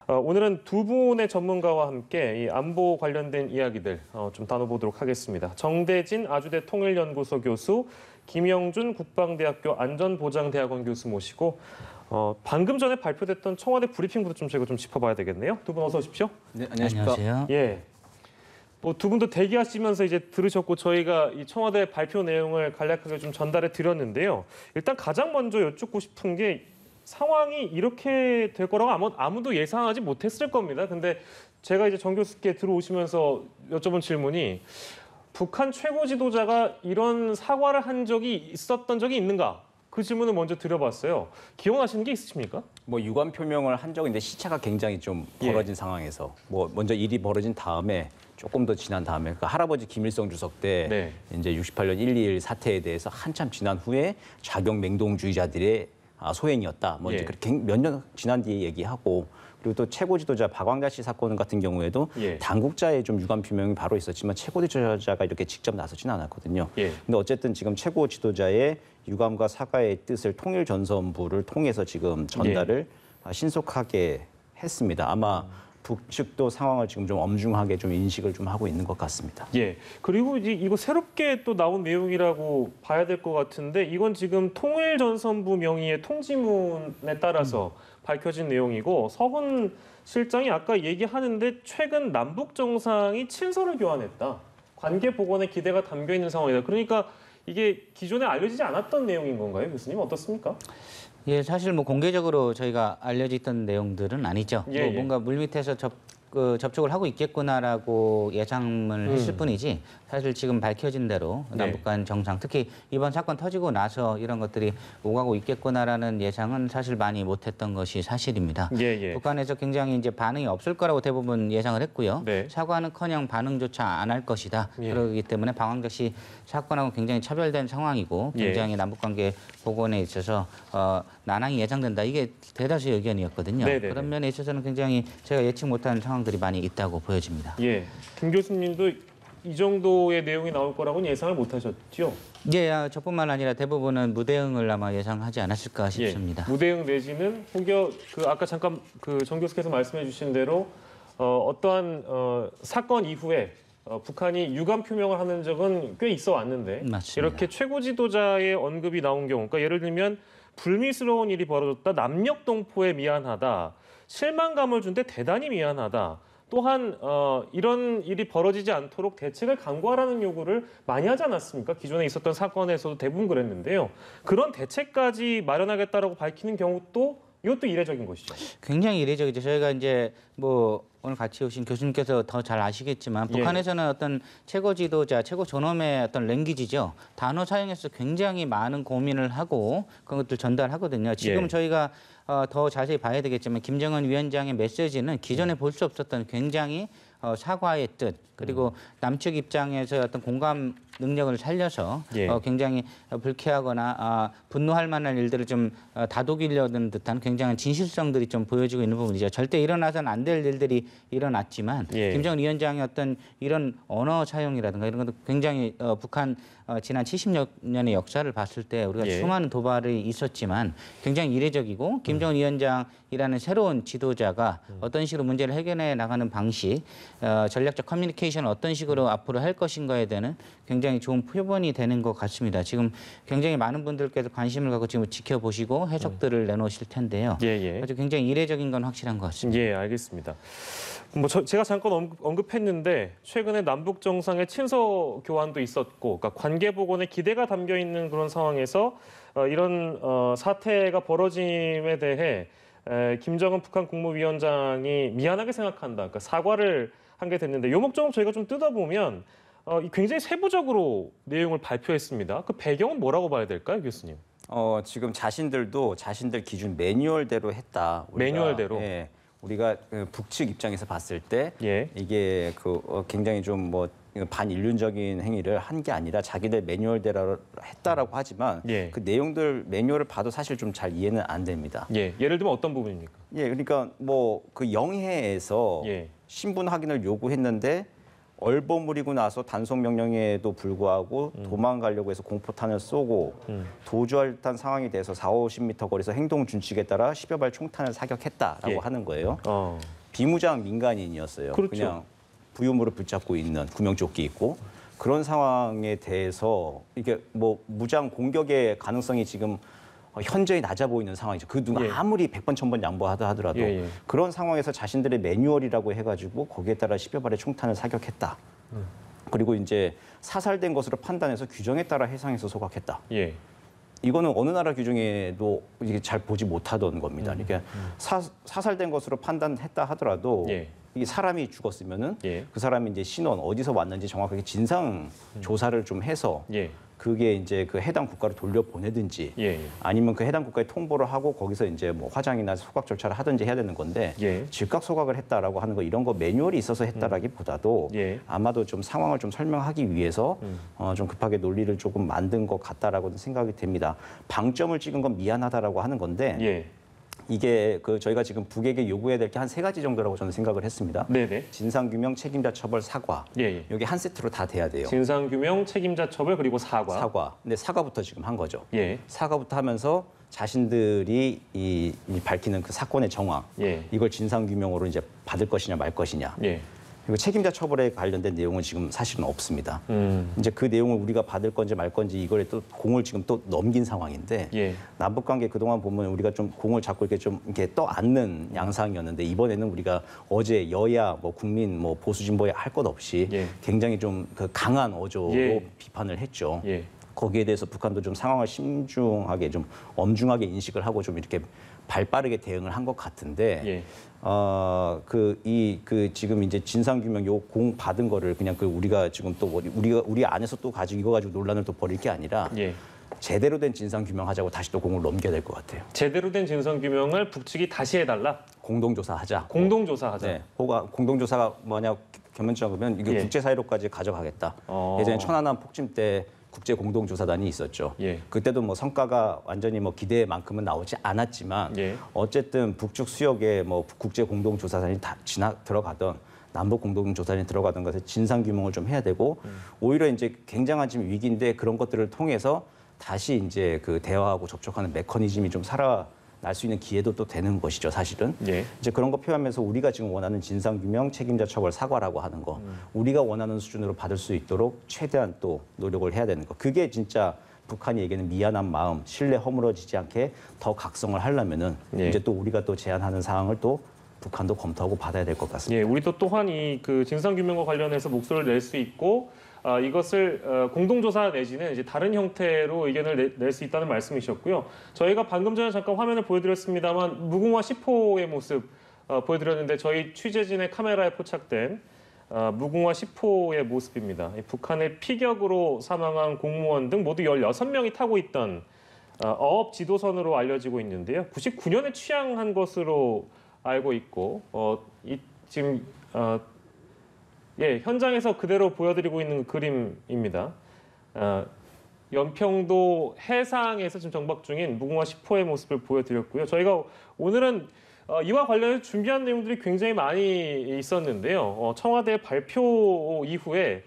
오늘은 두 분의 전문가와 함께 이 안보 관련된 이야기들 좀 나눠보도록 하겠습니다. 정대진 아주대 통일연구소 교수, 김영준 국방대학교 안전보장대학원 교수 모시고 방금 전에 발표됐던 청와대 브리핑부터 좀 저희가 좀 짚어봐야 되겠네요. 두 분 어서 오십시오. 네, 안녕하십니까. 안녕하세요. 예. 두 분도 대기하시면서 이제 들으셨고 저희가 이 청와대 발표 내용을 간략하게 좀 전달해 드렸는데요. 일단 가장 먼저 여쭙고 싶은 게 상황이 이렇게 될 거라고 아무도 예상하지 못했을 겁니다. 근데 제가 이제 정 교수께 들어오시면서 여쭤본 질문이 북한 최고 지도자가 이런 사과를 한 적이 있었던 적이 있는가? 그 질문을 먼저 드려봤어요. 기억나시는 게 있으십니까? 뭐 유감 표명을 한 적인데 시차가 굉장히 좀 벌어진 상황에서 뭐 먼저 일이 벌어진 다음에 조금 더 지난 다음에 그 할아버지 김일성 주석 때 이제 68년 1.2.1 사태에 대해서 한참 지난 후에 좌경 맹동주의자들의 소행이었다. 뭐 이제 그렇게 몇 년 지난 뒤에 얘기하고 그리고 또 최고 지도자 박광자 씨 사건 같은 경우에도 당국자의 좀 유감 표명이 바로 있었지만 최고 지도자가 이렇게 직접 나서지는 않았거든요. 근데 어쨌든 지금 최고 지도자의 유감과 사과의 뜻을 통일전선부를 통해서 지금 전달을 신속하게 했습니다. 아마 북측도 상황을 지금 좀 엄중하게 좀 인식을 좀 하고 있는 것 같습니다. 예. 그리고 이거 새롭게 또 나온 내용이라고 봐야 될 것 같은데 이건 지금 통일전선부 명의의 통지문에 따라서 밝혀진 내용이고 서훈 실장이 아까 얘기하는데 최근 남북 정상이 친서를 교환했다. 관계 복원에 기대가 담겨 있는 상황이다. 그러니까 이게 기존에 알려지지 않았던 내용인 건가요, 교수님? 어떻습니까? 예, 사실 뭐 공개적으로 저희가 알려져 있던 내용들은 아니죠. 뭐 뭔가 물밑에서 접촉을 하고 있겠구나라고 예상을 했을 뿐이지 사실 지금 밝혀진 대로 남북 간 정상, 특히 이번 사건 터지고 나서 이런 것들이 오가고 있겠구나라는 예상은 사실 많이 못했던 것이 사실입니다. 북한에서 굉장히 이제 반응이 없을 거라고 대부분 예상을 했고요. 사과는커녕 반응조차 안 할 것이다. 그렇기 때문에 박광자 씨 사건하고 굉장히 차별된 상황이고 굉장히 남북관계 복원에 있어서 난항이 예상된다. 이게 대다수의 의견이었거든요. 그런 면에 있어서는 굉장히 제가 예측 못한 상황들이 많이 있다고 보여집니다. 예, 김 교수님도 이 정도의 내용이 나올 거라고는 예상을 못하셨죠? 예, 저뿐만 아니라 대부분은 무대응을 아마 예상하지 않았을까 싶습니다. 무대응 내지는 혹여 아까 잠깐 정 교수께서 말씀해주신 대로 어떠한 사건 이후에 북한이 유감 표명을 하는 적은 꽤 있어 왔는데 맞습니다. 이렇게 최고 지도자의 언급이 나온 경우, 그러니까 예를 들면 불미스러운 일이 벌어졌다, 남녘동포에 미안하다, 실망감을 준 데 대단히 미안하다. 또한 이런 일이 벌어지지 않도록 대책을 강구하라는 요구를 많이 하지 않았습니까? 기존에 있었던 사건에서도 대부분 그랬는데요. 그런 대책까지 마련하겠다라고 밝히는 경우도 이것도 이례적인 것이죠. 굉장히 이례적이죠. 저희가 이제 뭐 오늘 같이 오신 교수님께서 더 잘 아시겠지만 북한에서는 어떤 최고 지도자, 최고 존엄의 어떤 랭귀지죠. 단어 사용에서 굉장히 많은 고민을 하고 그런 것들 전달하거든요. 지금 저희가 더 자세히 봐야 되겠지만 김정은 위원장의 메시지는 기존에 볼 수 없었던 굉장히 사과의 뜻, 그리고 남측 입장에서 어떤 공감 능력을 살려서 굉장히 불쾌하거나 분노할 만한 일들을 좀 다독이려는 듯한 굉장한 진실성들이 좀 보여지고 있는 부분이죠. 절대 일어나서는 안 될 일들이 일어났지만 김정은 위원장의 어떤 이런 언어 사용이라든가 이런 것도 굉장히 북한 지난 70여 년의 역사를 봤을 때 우리가 수많은 도발이 있었지만 굉장히 이례적이고 김정은 위원장이라는 새로운 지도자가 어떤 식으로 문제를 해결해 나가는 방식, 전략적 커뮤니케이션을 어떤 식으로 앞으로 할 것인가에 대한 굉장히 좋은 표본이 되는 것 같습니다. 지금 굉장히 많은 분들께서 관심을 갖고 지금 지켜보시고 해석들을 내놓으실 텐데요. 아주 굉장히 이례적인 건 확실한 것 같습니다. 예, 알겠습니다. 뭐 제가 잠깐 언급했는데 최근에 남북 정상의 친서 교환도 있었고, 그러니까 관계 복원에 기대가 담겨 있는 그런 상황에서 이런 사태가 벌어짐에 대해 김정은 북한 국무위원장이 미안하게 생각한다, 그러니까 사과를 한 게 됐는데 요목조목 저희가 좀 뜯어보면 굉장히 세부적으로 내용을 발표했습니다. 그 배경은 뭐라고 봐야 될까요, 교수님? 지금 자신들도 자신들 기준 매뉴얼대로 했다. 매뉴얼대로? 예. 우리가 북측 입장에서 봤을 때 이게 굉장히 좀 뭐 반인륜적인 행위를 한 게 아니라 자기들 매뉴얼대로 했다라고 하지만 그 내용들 매뉴얼을 봐도 사실 좀 잘 이해는 안 됩니다. 예를 들면 어떤 부분입니까? 그러니까 뭐 그 영해에서 신분 확인을 요구했는데 얼버무리고 나서 단속 명령에도 불구하고 도망가려고 해서 공포탄을 쏘고 도주할 듯한 상황이 돼서 40-50m 거리에서 행동 준칙에 따라 10여 발 총탄을 사격했다라고 예. 하는 거예요. 비무장 민간인이었어요. 그렇죠. 그냥 부유물을 붙잡고 있는 구명조끼 입고 그런 상황에 대해서 이게 뭐 무장 공격의 가능성이 지금 현저히 낮아 보이는 상황이죠. 그 누가 예. 아무리 100번 1000번 양보하다 하더라도 예, 예. 그런 상황에서 자신들의 매뉴얼이라고 해가지고 거기에 따라 10여 발의 총탄을 사격했다. 그리고 이제 사살된 것으로 판단해서 규정에 따라 해상에서 소각했다. 예. 이거는 어느 나라 규정에도 이게 잘 보지 못하던 겁니다. 그러니까 사살된 것으로 판단했다 하더라도 예. 이게 사람이 죽었으면은 예. 그 사람이 이제 신원 어디서 왔는지 정확하게 진상 조사를 좀 해서 예. 그게 이제 그 해당 국가로 돌려 보내든지 예. 아니면 그 해당 국가에 통보를 하고 거기서 이제 뭐 화장이나 소각 절차를 하든지 해야 되는 건데 예. 즉각 소각을 했다라고 하는 거 이런 거 매뉴얼이 있어서 했다라기보다도 예. 아마도 좀 상황을 좀 설명하기 위해서 좀 급하게 논리를 조금 만든 것 같다라고 생각이 됩니다. 방점을 찍은 건 미안하다라고 하는 건데 예. 이게 그 저희가 지금 북에게 요구해야 될 게 한 3가지 정도라고 저는 생각을 했습니다. 네네. 진상규명, 책임자 처벌, 사과. 예. 예. 여기 한 세트로 다 돼야 돼요. 진상규명, 책임자 처벌 그리고 사과. 사과. 근데 사과부터 지금 한 거죠. 예. 사과부터 하면서 자신들이 이 밝히는 그 사건의 정황, 예. 이걸 진상규명으로 이제 받을 것이냐 말 것이냐. 예. 그리고 책임자 처벌에 관련된 내용은 지금 사실은 없습니다. 이제 그 내용을 우리가 받을 건지 말 건지 이걸 또 공을 지금 또 넘긴 상황인데 예. 남북 관계 그동안 보면 우리가 좀 공을 자꾸 이렇게 좀 이렇게 떠안는 양상이었는데 이번에는 우리가 어제 여야 뭐 국민 뭐 보수 진보에 할 것 없이 예. 굉장히 좀 그 강한 어조로 예. 비판을 했죠. 예. 거기에 대해서 북한도 좀 상황을 심중하게 좀 엄중하게 인식을 하고 좀 이렇게 발빠르게 대응을 한 것 같은데 예. 지금 이제 진상규명 요 공 받은 거를 그냥 그 우리가 지금 또 우리 안에서 또 가지고 이거 가지고 논란을 또 벌일 게 아니라 예. 제대로 된 진상규명 하자고 다시 또 공을 넘겨야 될 것 같아요. 제대로 된 진상규명을 북측이 다시 해달라. 공동조사하자. 공동조사하자. 네. 공동조사가 뭐냐 견면적으로 보면 이게 예. 국제사회로까지 가져가겠다. 예전에 천안함 폭침 때 국제 공동조사단이 있었죠. 예. 그때도 뭐 성과가 완전히 뭐 기대만큼은 나오지 않았지만 예. 어쨌든 북측 수역에 뭐 국제 공동조사단이 다 들어가던 남북 공동조사단이 들어가던 것에 진상 규명을 좀 해야 되고 오히려 이제 굉장한 지금 위기인데 그런 것들을 통해서 다시 이제 그 대화하고 접촉하는 메커니즘이 좀 살아날 수 있는 기회도 또 되는 것이죠, 사실은. 예. 이제 그런 거 표현하면서 우리가 지금 원하는 진상규명, 책임자 처벌, 사과라고 하는 거, 우리가 원하는 수준으로 받을 수 있도록 최대한 또 노력을 해야 되는 거. 그게 진짜 북한이 얘기하는 미안한 마음, 신뢰 허물어지지 않게 더 각성을 하려면은 예. 이제 또 우리가 또 제안하는 사항을 또 북한도 검토하고 받아야 될 것 같습니다. 예, 우리도 또한 이 그 진상규명과 관련해서 목소리를 낼 수 있고 이것을 공동조사 내지는 이제 다른 형태로 의견을 낼 수 있다는 말씀이셨고요. 저희가 방금 전에 잠깐 화면을 보여드렸습니다만 무궁화 10호의 모습 보여드렸는데 저희 취재진의 카메라에 포착된 무궁화 10호의 모습입니다. 북한의 피격으로 사망한 공무원 등 모두 16명이 타고 있던 어업 지도선으로 알려지고 있는데요. 99년에 취항한 것으로 알고 있고 지금 현장에서 그대로 보여드리고 있는 그림입니다. 연평도 해상에서 지금 정박 중인 무궁화 10호의 모습을 보여드렸고요. 저희가 오늘은 이와 관련해서 준비한 내용들이 굉장히 많이 있었는데요. 청와대 발표 이후에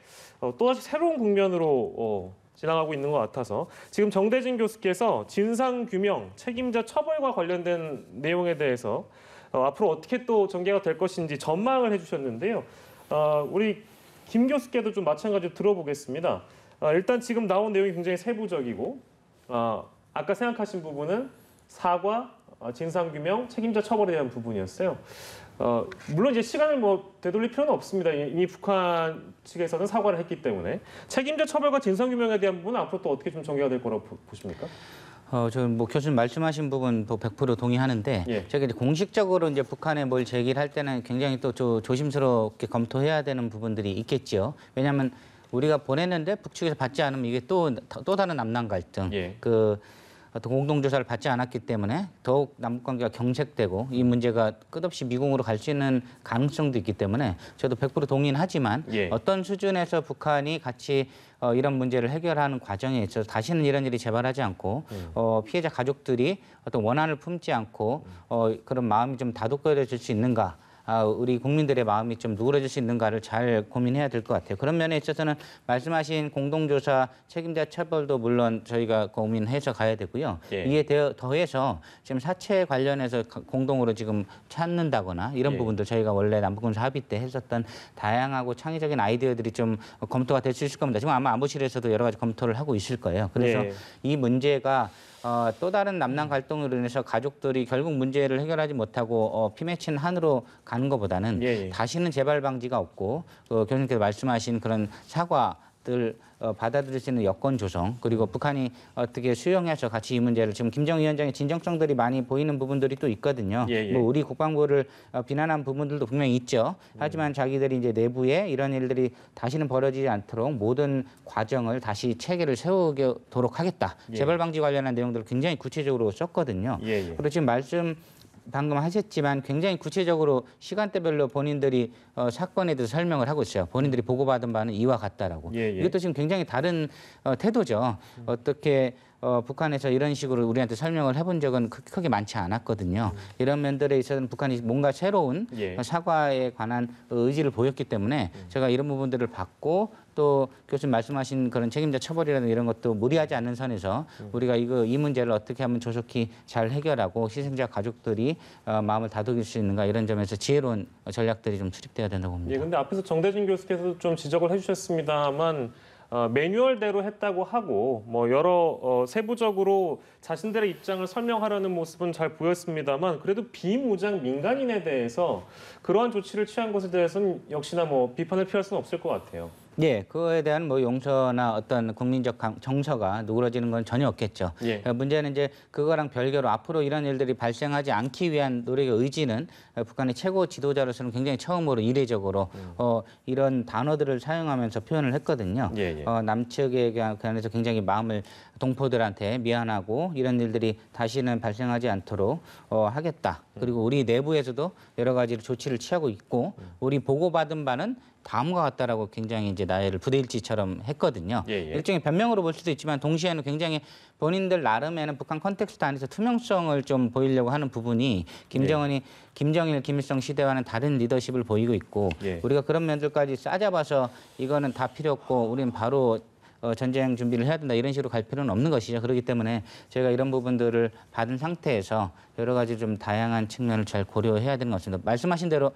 또다시 새로운 국면으로 지나가고 있는 것 같아서 지금 정대진 교수께서 진상규명, 책임자 처벌과 관련된 내용에 대해서 앞으로 어떻게 또 전개가 될 것인지 전망을 해주셨는데요. 우리 김 교수께도 좀 마찬가지로 들어보겠습니다. 일단 지금 나온 내용이 굉장히 세부적이고 아까 생각하신 부분은 사과, 진상규명, 책임자 처벌에 대한 부분이었어요. 물론 이제 시간을 뭐 되돌릴 필요는 없습니다. 이미 북한 측에서는 사과를 했기 때문에 책임자 처벌과 진상규명에 대한 부분은 앞으로 또 어떻게 좀 전개가 될 거라고 보십니까? 저는 뭐 교수님 말씀하신 부분 100% 동의하는데 예. 저게 공식적으로 이제 북한에 뭘 제기를 할 때는 굉장히 또 조심스럽게 검토해야 되는 부분들이 있겠죠. 왜냐하면 우리가 보냈는데 북측에서 받지 않으면 이게 또 다른 남남 갈등, 예. 어떤 공동조사를 받지 않았기 때문에 더욱 남북관계가 경색되고 이 문제가 끝없이 미궁으로 갈 수 있는 가능성도 있기 때문에 저도 100% 동의는 하지만 예. 어떤 수준에서 북한이 같이 이런 문제를 해결하는 과정에 있어서 다시는 이런 일이 재발하지 않고 피해자 가족들이 어떤 원한을 품지 않고 그런 마음이 좀 다독거려질 수 있는가 우리 국민들의 마음이 좀 누그러질 수 있는가를 잘 고민해야 될 것 같아요. 그런 면에 있어서는 말씀하신 공동조사 책임자 처벌도 물론 저희가 고민해서 가야 되고요. 예. 이에 더해서 지금 사채 관련해서 공동으로 지금 찾는다거나 이런 예. 부분들 저희가 원래 남북군사 합의 때 했었던 다양하고 창의적인 아이디어들이 좀 검토가 될 수 있을 겁니다. 지금 아마 안보실에서도 여러 가지 검토를 하고 있을 거예요. 그래서 예. 이 문제가 또 다른 남남 갈등으로 인해서 가족들이 결국 문제를 해결하지 못하고 피 맺힌 한으로 가는 것보다는 예. 다시는 재발 방지가 없고 교수님께서 말씀하신 그런 사과들 받아들일 수 있는 여건 조성 그리고 북한이 어떻게 수용해서 같이 이 문제를 지금 김정 위원장의 진정성들이 많이 보이는 부분들이 또 있거든요. 예. 뭐 우리 국방부를 비난한 부분들도 분명히 있죠. 하지만 자기들이 이제 내부에 이런 일들이 다시는 벌어지지 않도록 모든 과정을 다시 체계를 세우도록 하겠다. 예. 재발 방지 관련한 내용들을 굉장히 구체적으로 썼거든요. 예. 그리고 지금 방금 하셨지만 굉장히 구체적으로 시간대별로 본인들이 사건에 대해서 설명을 하고 있어요. 본인들이 보고받은 바는 이와 같다라고. 예. 이것도 지금 굉장히 다른 태도죠. 어떻게 북한에서 이런 식으로 우리한테 설명을 해본 적은 크게 많지 않았거든요. 이런 면들에 있어서는 북한이 뭔가 새로운 예. 사과에 관한 의지를 보였기 때문에 제가 이런 부분들을 받고 또 교수님 말씀하신 그런 책임자 처벌이라는 이런 것도 무리하지 않는 선에서 우리가 이 문제를 어떻게 하면 조속히 잘 해결하고 희생자 가족들이 마음을 다독일 수 있는가 이런 점에서 지혜로운 전략들이 좀 수립돼야 된다고 봅니다. 예, 근데 앞에서 정대진 교수께서 좀 지적을 해주셨습니다만 매뉴얼대로 했다고 하고 뭐 여러 세부적으로 자신들의 입장을 설명하려는 모습은 잘 보였습니다만 그래도 비무장 민간인에 대해서 그러한 조치를 취한 것에 대해서는 역시나 뭐 비판을 피할 수는 없을 것 같아요. 예, 그거에 대한 뭐 용서나 어떤 국민적 정서가 누그러지는 건 전혀 없겠죠. 예. 문제는 이제 그거랑 별개로 앞으로 이런 일들이 발생하지 않기 위한 노력의 의지는 북한의 최고 지도자로서는 굉장히 처음으로 이례적으로 이런 단어들을 사용하면서 표현을 했거든요. 예. 남측에 관해서 굉장히 마음을 동포들한테 미안하고 이런 일들이 다시는 발생하지 않도록 하겠다. 그리고 우리 내부에서도 여러 가지 조치를 취하고 있고 우리 보고받은 바는 다음과 같다라고 굉장히 이제 나해를 부대일지처럼 했거든요. 예. 일종의 변명으로 볼 수도 있지만 동시에는 굉장히 본인들 나름에는 북한 컨텍스트 안에서 투명성을 좀 보이려고 하는 부분이 김정일, 김일성 시대와는 다른 리더십을 보이고 있고 예. 우리가 그런 면들까지 싸잡아서 이거는 다 필요 없고 우리는 바로 전쟁 준비를 해야 된다 이런 식으로 갈 필요는 없는 것이죠. 그렇기 때문에 저희가 이런 부분들을 받은 상태에서 여러 가지 좀 다양한 측면을 잘 고려해야 되는 것 같습니다. 말씀하신 대로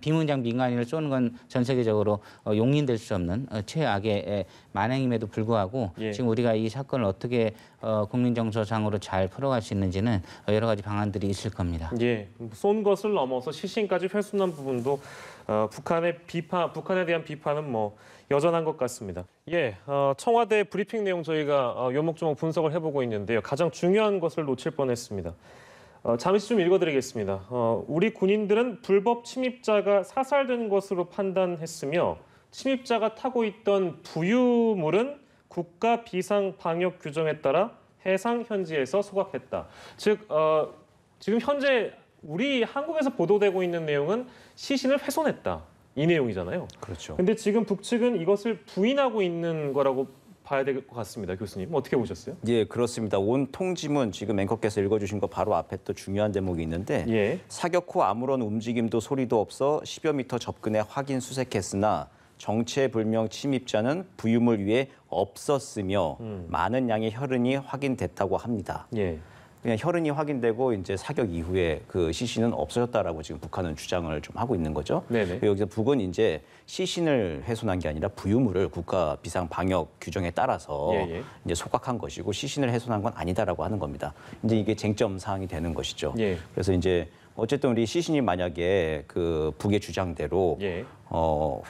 비문장 민간인을 쏘는 건 전 세계적으로 용인될 수 없는 최악의 만행임에도 불구하고 지금 우리가 이 사건을 어떻게 국민정서상으로 잘 풀어갈 수 있는지는 여러 가지 방안들이 있을 겁니다. 예, 쏜 것을 넘어서 시신까지 훼손한 부분도 북한에 대한 비판은 뭐 여전한 것 같습니다. 예, 청와대 브리핑 내용 저희가 요목조목 분석을 해보고 있는데요. 가장 중요한 것을 놓칠 뻔했습니다. 잠시 좀 읽어드리겠습니다. 우리 군인들은 불법 침입자가 사살된 것으로 판단했으며 침입자가 타고 있던 부유물은 국가 비상 방역 규정에 따라 해상 현지에서 소각했다. 즉 지금 현재 우리 한국에서 보도되고 있는 내용은 시신을 훼손했다. 이 내용이잖아요. 그렇죠. 근데 지금 북측은 이것을 부인하고 있는 거라고 봐야 될 것 같습니다. 교수님, 어떻게 보셨어요? 예, 그렇습니다. 온 통지문 지금 앵커께서 읽어주신 거 바로 앞에 또 중요한 대목이 있는데 사격 후 아무런 움직임도 소리도 없어 10여 미터 접근해 확인 수색했으나 정체불명 침입자는 부유물 위에 없었으며 많은 양의 혈흔이 확인됐다고 합니다. 그냥 혈흔이 확인되고 이제 사격 이후에 그 시신은 없어졌다라고 지금 북한은 주장을 좀 하고 있는 거죠. 여기서 북은 이제 시신을 훼손한 게 아니라 부유물을 국가 비상 방역 규정에 따라서 이제 소각한 것이고 시신을 훼손한 건 아니다라고 하는 겁니다. 이제 이게 쟁점 사항이 되는 것이죠. 그래서 이제 어쨌든 우리 시신이 만약에 그 북의 주장대로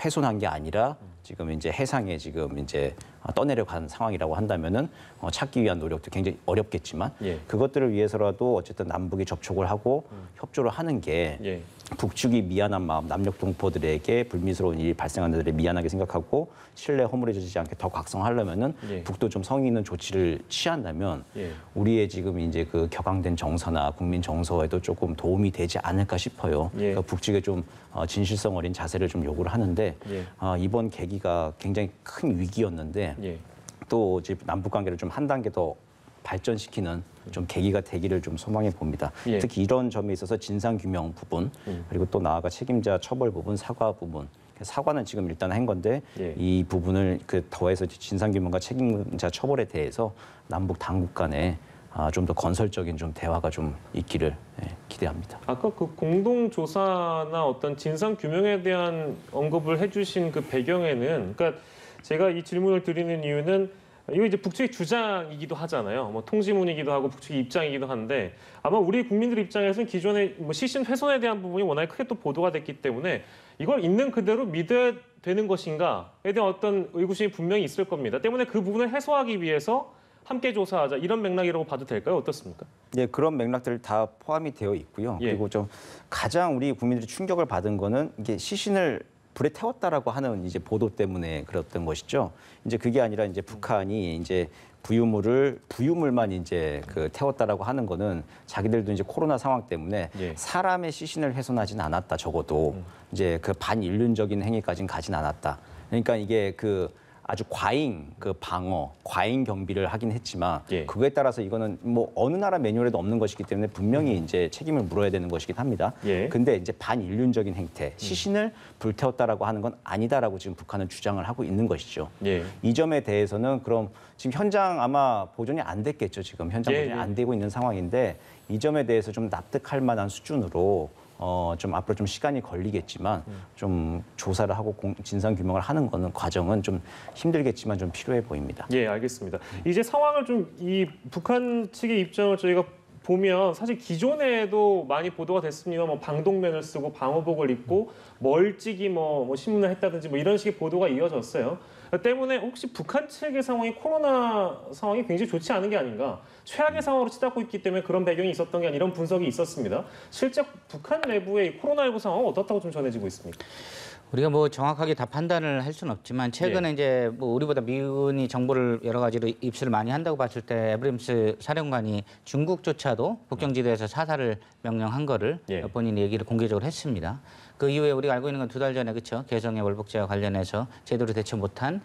훼손한 게 아니라 지금 이제 해상에 지금 이제 떠내려간 상황이라고 한다면은 찾기 위한 노력도 굉장히 어렵겠지만 그것들을 위해서라도 어쨌든 남북이 접촉을 하고 협조를 하는 게 북측이 미안한 마음, 남녘 동포들에게 불미스러운 일이 발생한 데들에 미안하게 생각하고 신뢰 허물어지지 않게 더 각성하려면은 북도 좀 성의 있는 조치를 취한다면 우리의 지금 이제 그 격앙된 정서나 국민 정서에도 조금 도움이 되지 않을까 싶어요. 그러니까 북측에 좀 진실성 어린 자세를 좀 요구를 하는데 이번 계기가 굉장히 큰 위기였는데 또 이제 남북 관계를 좀 한 단계 더 발전시키는 좀 계기가 되기를 좀 소망해 봅니다. 예. 특히 이런 점에 있어서 진상 규명 부분 그리고 또 나아가 책임자 처벌 부분, 사과 부분. 사과는 지금 일단 한 건데 예. 이 부분을 더해서 진상 규명과 책임자 처벌에 대해서 남북 당국 간에 좀 더 건설적인 좀 대화가 좀 있기를 기대합니다. 아까 그 공동조사나 어떤 진상 규명에 대한 언급을 해주신 그 배경에는, 그러니까 제가 이 질문을 드리는 이유는 이거 이제 북측의 주장이기도 하잖아요. 뭐 통지문이기도 하고 북측의 입장이기도 한데 아마 우리 국민들 입장에서는 기존의 뭐 시신 훼손에 대한 부분이 워낙에 크게 또 보도가 됐기 때문에 이걸 있는 그대로 믿어야 되는 것인가에 대한 어떤 의구심이 분명히 있을 겁니다. 때문에 그 부분을 해소하기 위해서 함께 조사하자 이런 맥락이라고 봐도 될까요? 어떻습니까? 예, 그런 맥락들 다 포함이 되어 있고요. 예. 그리고 좀 가장 우리 국민들이 충격을 받은 거는 이게 시신을 불에 태웠다라고 하는 이제 보도 때문에 그랬던 것이죠. 이제 그게 아니라 이제 북한이 이제 부유물만 이제 그 태웠다라고 하는 거는 자기들도 이제 코로나 상황 때문에 예. 사람의 시신을 훼손하진 않았다. 적어도 이제 그 반인륜적인 행위까지는 가진 않았다. 그러니까 이게 그 아주 과잉 그 방어, 과잉 경비를 하긴 했지만 예. 그거에 따라서 이거는 뭐 어느 나라 매뉴얼에도 없는 것이기 때문에 분명히 이제 책임을 물어야 되는 것이긴 합니다. 예. 근데 이제 반인륜적인 행태, 시신을 불태웠다라고 하는 건 아니다라고 지금 북한은 주장을 하고 있는 것이죠. 예. 이 점에 대해서는 그럼 지금 현장 아마 보존이 안 됐겠죠. 지금 현장 예, 보존이 예. 안 되고 있는 상황인데 이 점에 대해서 좀 납득할 만한 수준으로 좀 앞으로 좀 시간이 걸리겠지만 좀 조사를 하고 진상 규명을 하는 거는 과정은 좀 힘들겠지만 좀 필요해 보입니다. 예, 알겠습니다. 이제 상황을 좀 이 북한 측의 입장을 저희가 보면 사실 기존에도 많이 보도가 됐습니다. 뭐 방독면을 쓰고 방호복을 입고 멀찍이 뭐 신문을 했다든지 뭐 이런 식의 보도가 이어졌어요. 때문에 혹시 북한 측의 상황이 코로나 상황이 굉장히 좋지 않은 게 아닌가, 최악의 상황으로 치닫고 있기 때문에 그런 배경이 있었던 게 아니라 이런 분석이 있었습니다. 실제 북한 내부의 코로나19 상황은 어떻다고 좀 전해지고 있습니까? 우리가 뭐 정확하게 다 판단을 할 수는 없지만 최근에 이제 뭐 우리보다 미군이 정보를 여러 가지로 입수를 많이 한다고 봤을 때 에브림스 사령관이 중국조차도 국경지대에서 사살을 명령한 거를 본인이 얘기를 공개적으로 했습니다. 그 이후에 우리가 알고 있는 건 2달 전에 그렇죠. 개성의 월북제와 관련해서 제대로 대처 못한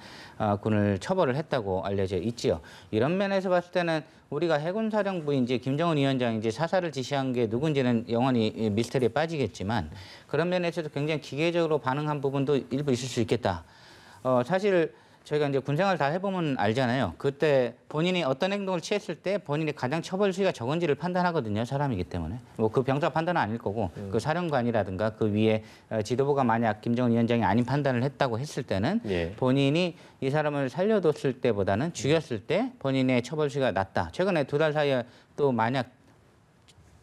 군을 처벌을 했다고 알려져 있지요. 이런 면에서 봤을 때는 우리가 해군사령부인지 김정은 위원장인지 사살을 지시한 게 누군지는 영원히 미스터리에 빠지겠지만 그런 면에서도 굉장히 기계적으로 반응한 부분도 일부 있을 수 있겠다. 사실 저희가 이제 군생활 다 해보면 알잖아요. 그때 본인이 어떤 행동을 취했을 때 본인이 가장 처벌 수위가 적은지를 판단하거든요. 사람이기 때문에. 뭐 그 병사 판단은 아닐 거고 그 사령관이라든가 그 위에 지도부가 만약 김정은 위원장이 아닌 판단을 했다고 했을 때는 본인이 이 사람을 살려뒀을 때보다는 죽였을 때 본인의 처벌 수위가 낮다. 최근에 2달 사이에 또 만약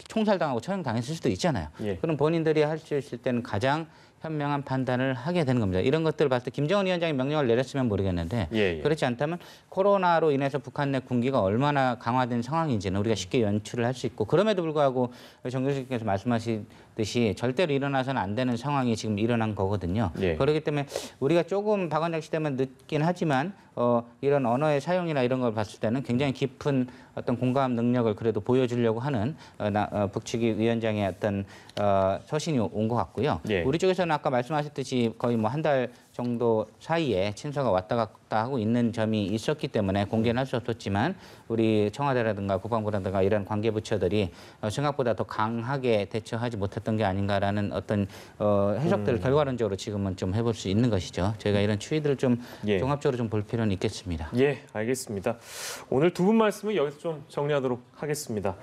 총살당하고 처형당했을 수도 있잖아요. 그럼 본인들이 할 수 있을 때는 가장 현명한 판단을 하게 되는 겁니다. 이런 것들을 봤을 때 김정은 위원장이 명령을 내렸으면 모르겠는데 그렇지 않다면 코로나로 인해서 북한 내 군기가 얼마나 강화된 상황인지는 우리가 쉽게 연출을 할 수 있고 그럼에도 불구하고 정 교수님께서 말씀하시듯이 절대로 일어나서는 안 되는 상황이 지금 일어난 거거든요. 그렇기 때문에 우리가 조금 박원장 씨 때문에 늦긴 하지만 이런 언어의 사용이나 이런 걸 봤을 때는 굉장히 깊은 어떤 공감 능력을 그래도 보여주려고 하는 북측이 위원장의 어떤 서신이 온 것 같고요. 우리 쪽에서는 아까 말씀하셨듯이 거의 뭐 한 달 정도 사이에 친서가 왔다 갔다 하고 있는 점이 있었기 때문에 공개는 할 수 없었지만 우리 청와대라든가 국방부라든가 이런 관계 부처들이 생각보다 더 강하게 대처하지 못했던 게 아닌가라는 어떤 해석들을 결과론적으로 지금은 좀 해볼 수 있는 것이죠. 저희가 이런 추이들을 좀 종합적으로 좀 볼 필요는 있겠습니다. 예, 알겠습니다. 오늘 두 분 말씀을 여기서 좀 정리하도록 하겠습니다.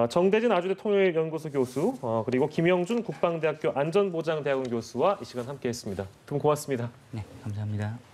정대진 아주대 통일연구소 교수 그리고 김영준 국방대학교 안전보장대학원 교수와 이 시간 함께했습니다. 두 분 고맙습니다. 네, 감사합니다.